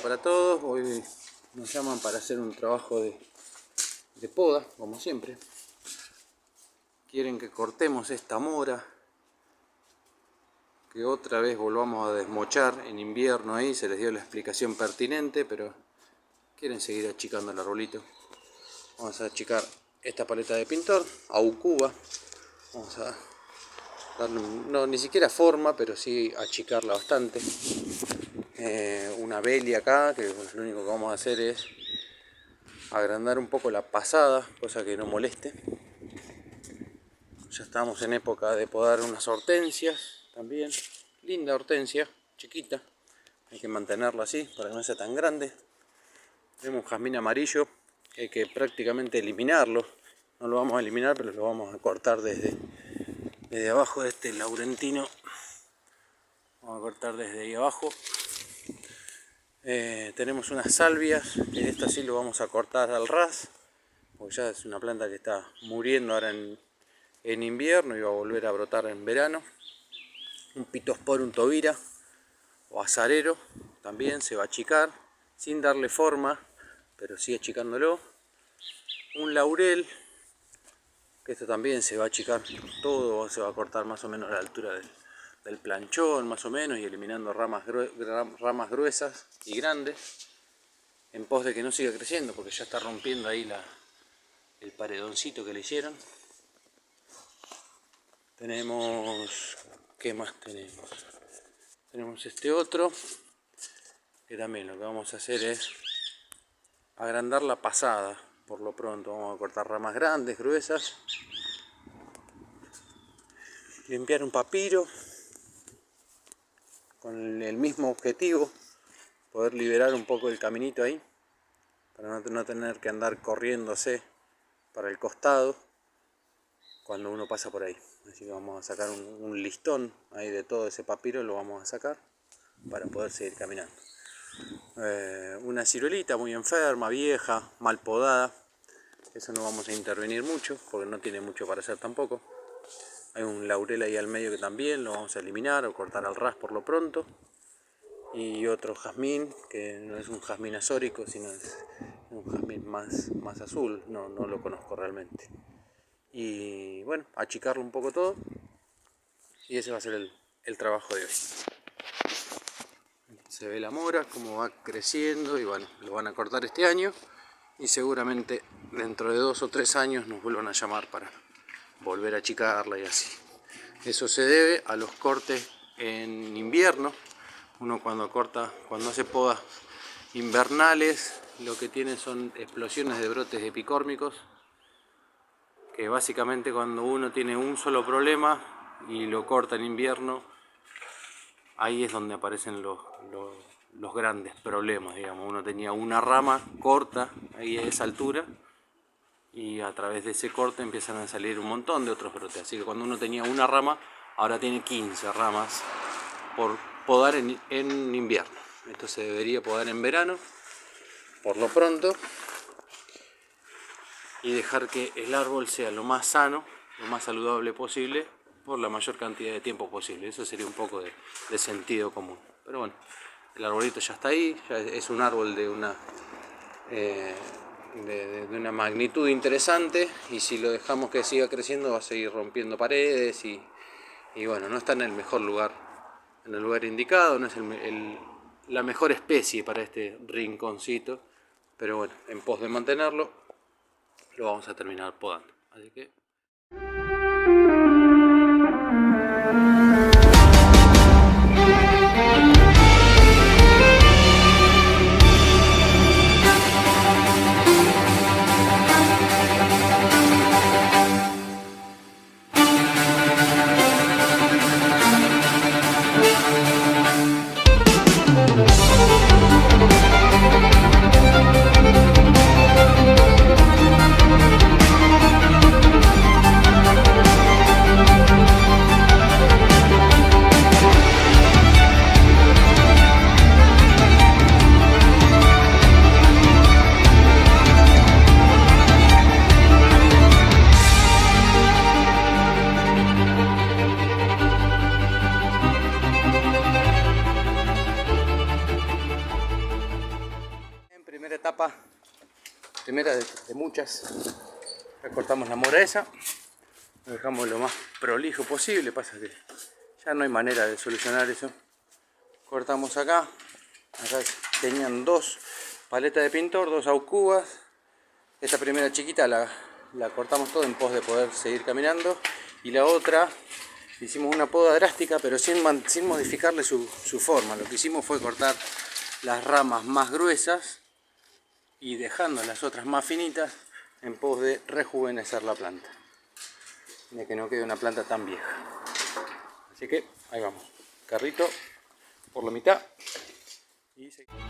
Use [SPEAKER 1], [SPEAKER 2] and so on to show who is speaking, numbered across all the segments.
[SPEAKER 1] para todos. Hoy nos llaman para hacer un trabajo de poda, como siempre. Quieren que cortemos esta mora, que otra vez volvamos a desmochar en invierno ahí. Se les dio la explicación pertinente, pero quieren seguir achicando el arbolito. Vamos a achicar esta paleta de pintor, Aucuba. Vamos a darle, no ni siquiera forma, pero sí achicarla bastante. Una belia acá, que lo único que vamos a hacer es agrandar un poco la pasada, cosa que no moleste. Ya estamos en época de podar unas hortensias también. Linda hortensia, chiquita. Hay que mantenerla así para que no sea tan grande. Tenemos un jazmín amarillo que hay que prácticamente eliminarlo. No lo vamos a eliminar, pero lo vamos a cortar desde abajo de este laurentino. Vamos a cortar desde ahí abajo. Tenemos unas salvias, que esta sí lo vamos a cortar al ras, porque ya es una planta que está muriendo ahora en invierno y va a volver a brotar en verano. Un Pittosporum tobira o azarero también se va a achicar sin darle forma, pero sí achicándolo. Un laurel, que esto también se va a achicar todo, se va a cortar más o menos a la altura del planchón, más o menos, y eliminando ramas gruesas y grandes, en pos de que no siga creciendo, porque ya está rompiendo ahí el paredoncito que le hicieron. Tenemos, ¿qué más tenemos? Tenemos este otro, que también lo que vamos a hacer es agrandar la pasada. Por lo pronto vamos a cortar ramas grandes, gruesas, limpiar un papiro con el mismo objetivo, poder liberar un poco el caminito ahí, para no tener que andar corriéndose para el costado cuando uno pasa por ahí. Así que vamos a sacar un listón ahí de todo ese papiro, lo vamos a sacar para poder seguir caminando. Una ciruelita muy enferma, vieja, mal podada, eso no vamos a intervenir mucho porque no tiene mucho para hacer tampoco. Hay un laurel ahí al medio que también lo vamos a eliminar o cortar al ras por lo pronto. Y otro jazmín, que no es un jazmín azórico, sino es un jazmín más azul, no lo conozco realmente. Y bueno, achicarlo un poco todo, y ese va a ser el trabajo de hoy. Se ve la mora, cómo va creciendo, y bueno, lo van a cortar este año, y seguramente dentro de 2 o 3 años nos vuelvan a llamar para volver a achicarla y así. Eso se debe a los cortes en invierno. Uno cuando hace podas invernales, lo que tiene son explosiones de brotes epicórmicos, que básicamente cuando uno tiene un solo problema y lo corta en invierno, ahí es donde aparecen los grandes problemas, digamos. Uno tenía una rama corta ahí a esa altura, y a través de ese corte empiezan a salir un montón de otros brotes. Así que cuando uno tenía una rama, ahora tiene 15 ramas por podar en invierno. Esto se debería podar en verano, por lo pronto, y dejar que el árbol sea lo más sano, lo más saludable posible, por la mayor cantidad de tiempo posible. Eso sería un poco de sentido común. Pero bueno, el arbolito ya está ahí, ya es un árbol de una magnitud interesante, y si lo dejamos que siga creciendo va a seguir rompiendo paredes y bueno, no está en el mejor lugar, en el lugar indicado, no es la mejor especie para este rinconcito, pero bueno, en pos de mantenerlo lo vamos a terminar podando. Así que primera de muchas. Ya cortamos la mora esa, lo dejamos lo más prolijo posible, pasa que ya no hay manera de solucionar eso. Cortamos acá tenían 2 paletas de pintor, 2 aucubas. Esta primera chiquita la cortamos todo en pos de poder seguir caminando, y la otra hicimos una poda drástica pero sin modificarle su forma. Lo que hicimos fue cortar las ramas más gruesas y dejando las otras más finitas en pos de rejuvenecer la planta, de que no quede una planta tan vieja. Así que ahí vamos, carrito por la mitad y seguimos.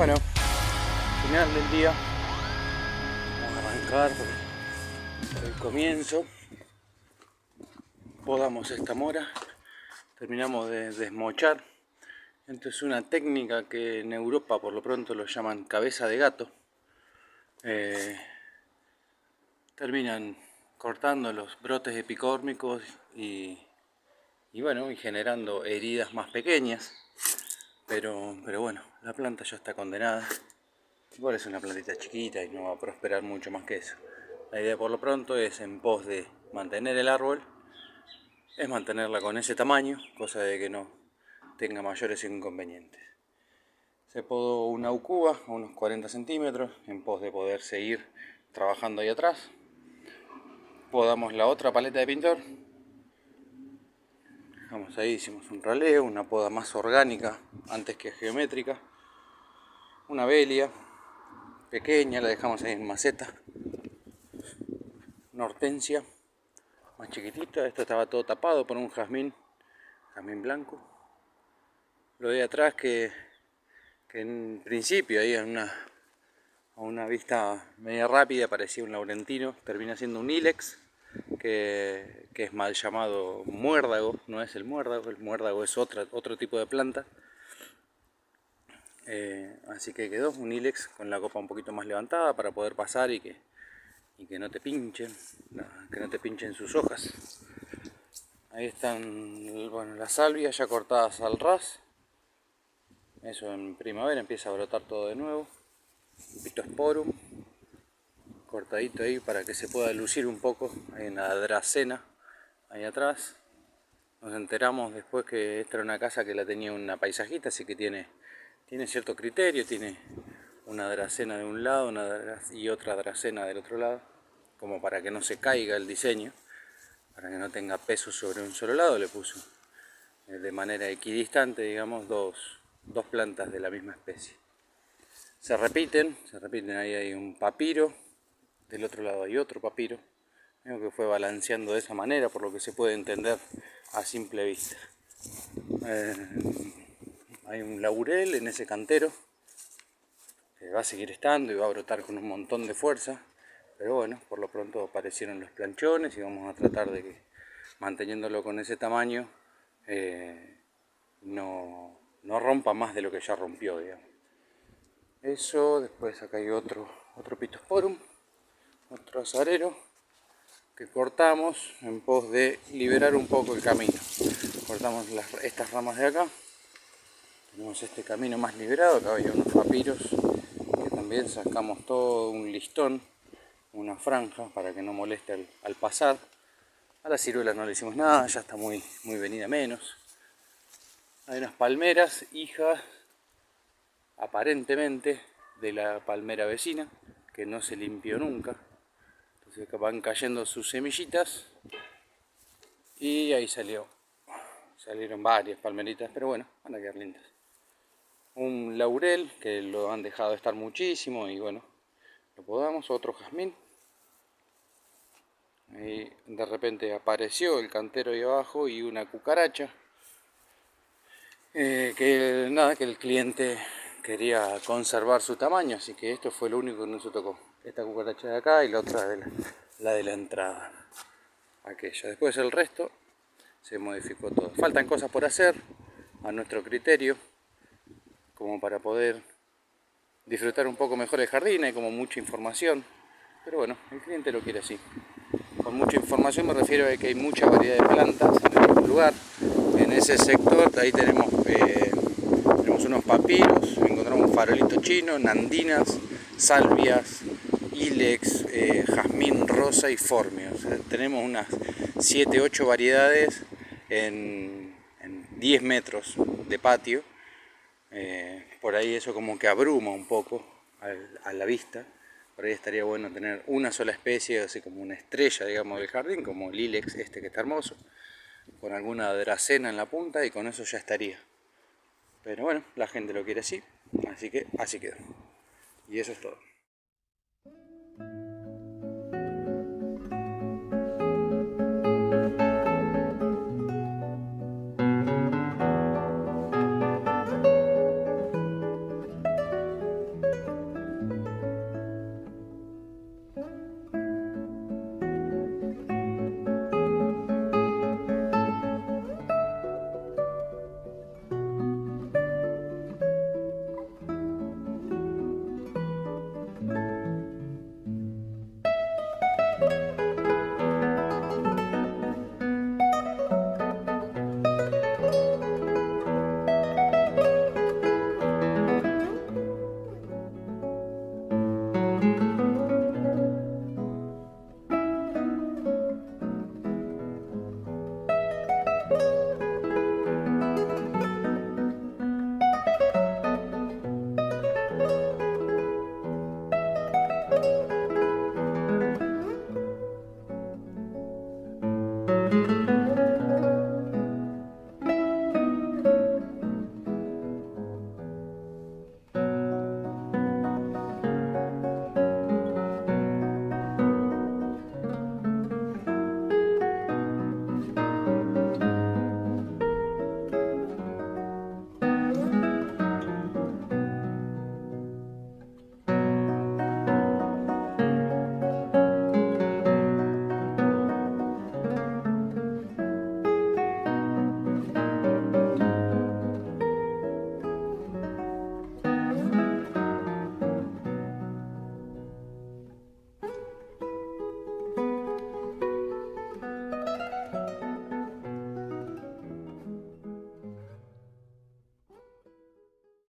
[SPEAKER 1] Bueno, final del día. Vamos a arrancar por el comienzo. Podamos esta mora. Terminamos de desmochar. Esto es una técnica que en Europa por lo pronto lo llaman cabeza de gato. Terminan cortando los brotes epicórmicos y bueno, y generando heridas más pequeñas. Pero bueno, la planta ya está condenada. Igual es una plantita chiquita y no va a prosperar mucho más que eso. La idea por lo pronto es, en pos de mantener el árbol, es mantenerla con ese tamaño, cosa de que no tenga mayores inconvenientes. Se podó una ucuba a unos 40 centímetros en pos de poder seguir trabajando ahí atrás. Podamos la otra paleta de pintor. Dejamos ahí, hicimos un raleo, una poda más orgánica antes que geométrica. Una belia pequeña, la dejamos ahí en maceta. Una hortensia más chiquitita, esto estaba todo tapado por un jazmín blanco. Lo de atrás que en principio ahí a una vista media rápida parecía un laurentino, termina siendo un ilex, que es mal llamado muérdago, no es el muérdago es otro tipo de planta. Así que quedó un ilex con la copa un poquito más levantada para poder pasar y que no te pinchen, que no te pinchen sus hojas. Ahí están, bueno, las salvias ya cortadas al ras. Eso en primavera empieza a brotar todo de nuevo. Pittosporum cortadito ahí para que se pueda lucir un poco. Hay una dracena ahí atrás. Nos enteramos después que esta era una casa que la tenía una paisajista, así que tiene cierto criterio, tiene una dracena de un lado y otra dracena del otro lado, como para que no se caiga el diseño, para que no tenga peso sobre un solo lado. Le puso de manera equidistante, digamos, dos plantas de la misma especie. Se repiten, ahí hay un papiro, del otro lado hay otro papiro, creo que fue balanceando de esa manera, por lo que se puede entender a simple vista. Hay un laurel en ese cantero, que va a seguir estando y va a brotar con un montón de fuerza, pero bueno, por lo pronto aparecieron los planchones y vamos a tratar de que, manteniéndolo con ese tamaño, no rompa más de lo que ya rompió, digamos. Eso, después acá hay otro Pittosporum, otro azarero que cortamos en pos de liberar un poco el camino. Cortamos estas ramas de acá, tenemos este camino más liberado. Acá había unos papiros que también sacamos todo un listón, una franja para que no moleste al pasar. A las ciruelas no le hicimos nada, ya está muy venida menos. Hay unas palmeras, hijas aparentemente de la palmera vecina, que no se limpió nunca. Entonces van cayendo sus semillitas y ahí salieron varias palmeritas, pero bueno, van a quedar lindas. Un laurel que lo han dejado de estar muchísimo y bueno, lo podamos. Otro jazmín. Ahí de repente apareció el cantero ahí abajo y una cucaracha. Que el cliente quería conservar su tamaño, así que esto fue lo único que no se tocó. Esta cucaracha de acá y la otra la de la entrada. Aquella. Después el resto se modificó todo. Faltan cosas por hacer a nuestro criterio, como para poder disfrutar un poco mejor el jardín. Hay como mucha información, pero bueno, el cliente lo quiere así. Con mucha información me refiero a que hay mucha variedad de plantas en el lugar. En ese sector ahí tenemos unos papiros, encontramos un farolito chino, nandinas, salvias, ilex, jazmín rosa y formio. O sea, tenemos unas 7-8 variedades en 10 metros de patio. Por ahí eso como que abruma un poco a la vista. Por ahí estaría bueno tener una sola especie, así como una estrella, digamos, del jardín, como el ilex este que está hermoso, con alguna dracena en la punta, y con eso ya estaría. Pero bueno, la gente lo quiere así, así que así quedó. Y eso es todo.